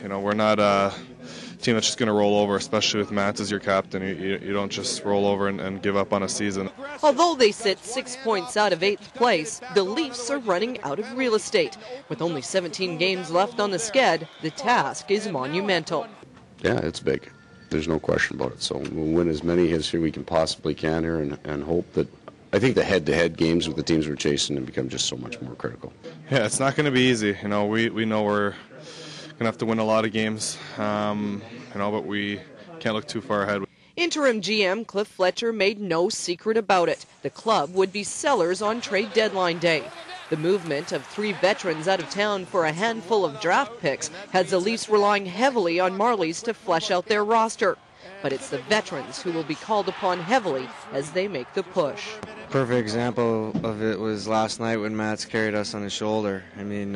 You know, we're not a team that's just going to roll over, especially with Matt as your captain. You don't just roll over and give up on a season. Although they sit 6 points out of 8th place, the Leafs are running out of real estate. With only 17 games left on the sched, the task is monumental. Yeah, it's big. There's no question about it. So we'll win as many as we can possibly can here and hope that. I think the head-to-head games with the teams we're chasing have become just so much more critical. Yeah, it's not going to be easy. You know, we know we're going to have to win a lot of games, but we can't look too far ahead. Interim GM Cliff Fletcher made no secret about it. The club would be sellers on trade deadline day. The movement of 3 veterans out of town for a handful of draft picks has the Leafs relying heavily on Marlies to flesh out their roster. But it's the veterans who will be called upon heavily as they make the push. Perfect example of it was last night when Matt's carried us on his shoulder. I mean,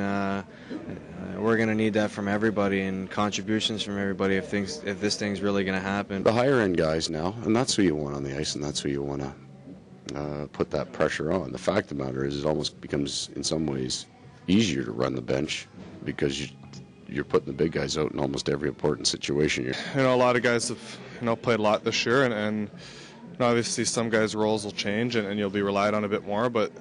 we're going to need that from everybody and contributions from everybody if this thing's really going to happen. The higher end guys now, and that's who you want on the ice, and that's who you want to put that pressure on. The fact of the matter is, it almost becomes in some ways easier to run the bench because you're putting the big guys out in almost every important situation. You know, a lot of guys have played a lot this year, and obviously some guys' roles will change and you'll be relied on a bit more. But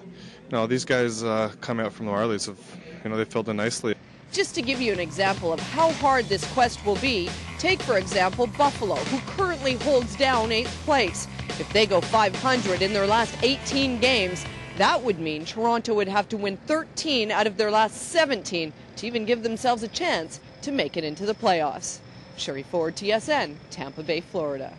these guys coming out from the Marlies have they filled in nicely. Just to give you an example of how hard this quest will be, take for example Buffalo, who currently holds down 8th place. If they go 500 in their last 18 games, that would mean Toronto would have to win 13 out of their last 17 to even give themselves a chance to make it into the playoffs. Sherry Ford, TSN, Tampa Bay, Florida.